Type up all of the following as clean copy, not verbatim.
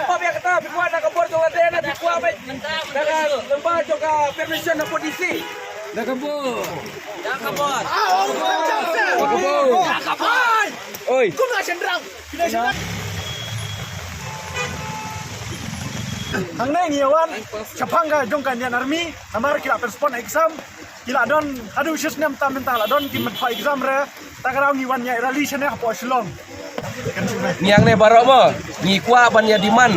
Apa yang kata bikuan nak kabur jong ada nak bikuan baik. Dengan lembah jong permission nak polisi. Nak kabur. Dah kabur. Dah kabur. Oi. Kau nak sendrang. Kena sendrang. Hang nai ngiawan Chapanga jong kan yan army namar kila respond exam kila don adu system tam mental don kimet fa exam re takarau ngiwan nya rally sene hapo silong niang ne barok mo ngi kwa ban ya diman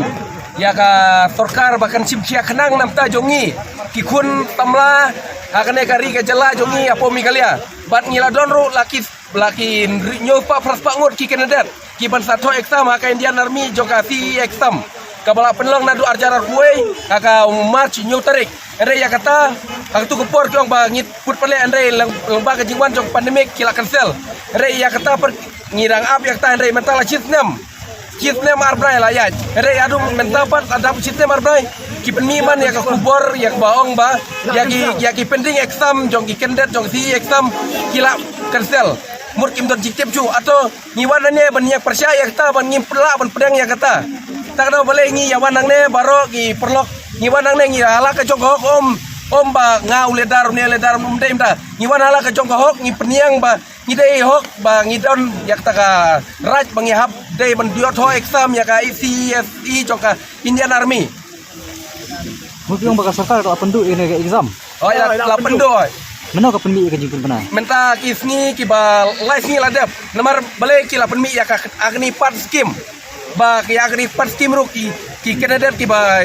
ya ka sorkar bahkan simkia kenang namta jongi kikun tamla akane kari ka jala jongi apo mi kalia bat ngila don ru laki nyo pa praspa ngot ki kenedat ki ban sato exam ka Indian army joka si exam kabala penlong nadu arjara kuai aka march nyu tarik ere ya kata ak tu kepor kyong ba ngit put pale andre lembah kejingwan jong pandemik kila cancel ere ya kata per ngirang ap ya kata andre mental chitnem arbrai la ya ere adu mental pat ada chitnem arbrai ki penmiman ya ka kubor ya baong ba ya ki pending exam jong ki kendet jong si exam kila cancel mur kim don jiktep ju atau ngiwanane banyak percaya kata ban ngimpela ban pedang ya kata tak ada boleh ngi yawan nang ne baro ki perlok ngi wanang ne ngi ala ka jong om ba ngau ledar ne ledar mdem ta ngi wan ala ka jong hok ngi peniang ba ngi dei hok ba ngi don yak ta ka raj bangi hap dei ban diot ho exam ya ka ICSI jong ka Indian Army mungkin baka sarkar ka pendu ini ka exam oh ya la pendu meno ka penmi ka jingkun pernah menta kisni ki ba live ni ladap nomor balik ki la penmi ya ka agni part scheme ba ki agri part scheme ru ki kedadat ki ba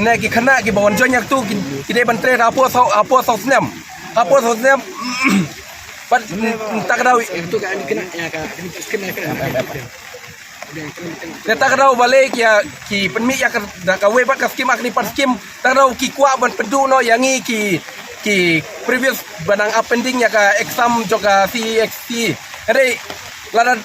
ne ki khana ki ba wan jonyak tu ki de ban tre apo so snam pat tak dau itu ka ni kena ya ka ni scheme kena tak dau balik ya ki penmi ya ka we ba ka scheme agri part scheme tak dau ki kwa ban pedu no yangi ki previous banang appending ya ka exam joka CXT re ladan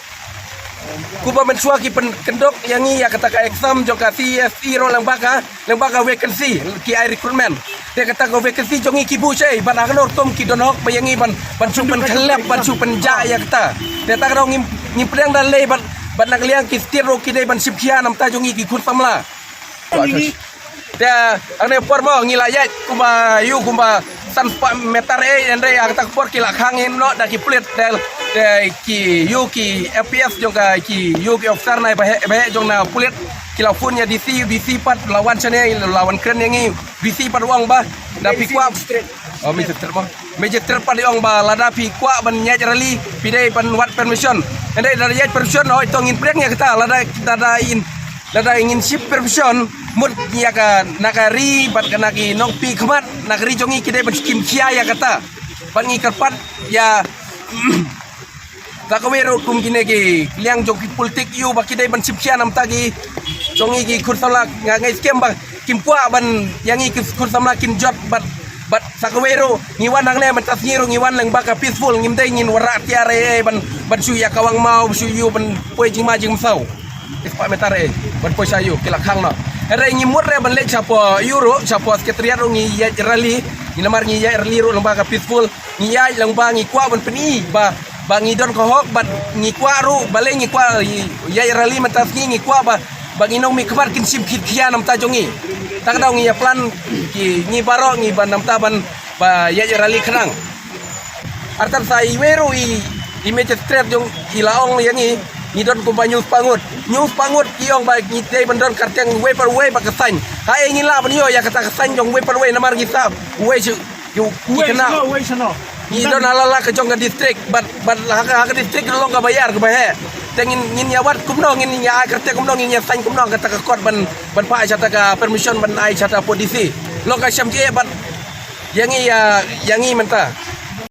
kuba mensua ki kendok yangi ya kata ka exam joka CSI ro lembaga vacancy ki ai recruitment dia kata ka vacancy jongi ki bu sei ban agnor tom ki donok bayangi ban supen kelep ban supen ja ya kata dia tak rong ngim pedang dan le ban nak liang ki stiro ki dei ban sipkia nam ta jongi ki kun tamla dia ane formo ngilayat kuba yu kuba san meter endre ya kata por ki lakhangin no da ki plit del ki yu ki FPS juga ki yu ki officer nai bahe jong na pulit kila phun ya DC pat lawan chane lawan kren yangi DC pat uang ba da pikwa oh magistrate pat uang ba lada pikwa ban nyaj rally pidai ban wat permission ende da nyaj permission oh itu ngin prek nya kita lada ingin ship permission mut ya ka nakari bat kana ki nong pi khmat nakari jongi kidai ban skim kia ya kata ban ngi kerpat ya Takawero kum kine ki liang joki politik yu baki dai ban sipsia nam tagi jongi ki kursamla ngai skem ba kimpua ban yangi ki kursamla kin jot bat sakawero ngiwan nang ne mentas ngiru ngiwan lang baka peaceful ngim dai ngin wara tiare ban su ya kawang mau su yu ban poi jing majing sau ispa metare ban poi sayu kila khang no ere ngimur re ban lek chapo euro chapo sekretariat ngi ya rally ni lamar ngi ya rally ro lang baka peaceful ngi ya lang ba ngi kwa ban peni ba bangi don kohok bat ngikwa ru bale ngikwa ya rally mentas ngikwa ba bangi nong mi kemar kin sim kit kia nam ta jongi tak dau ngi plan ki ngi baro ngi ban nam ta ban ba ya rally khnang artan sai weru i magistrate jong ilaong yangi ngi don ko ba news pangut kiong ba ngi dei ban don karteng we per we ba kasan ha ngi la ban yo ya kata kasan jong we per we namar kita we yu kena Idon halala ke jong distrik, bat haka distrik lo ka bayar ke bahe. Tengin ngin nyawat kumno ngin nya ai kerte kumno ngin nya sain kumno kata ka kot ban pa chata ka permission ban ai chata polisi. Lo ka syam ke bat yangi menta.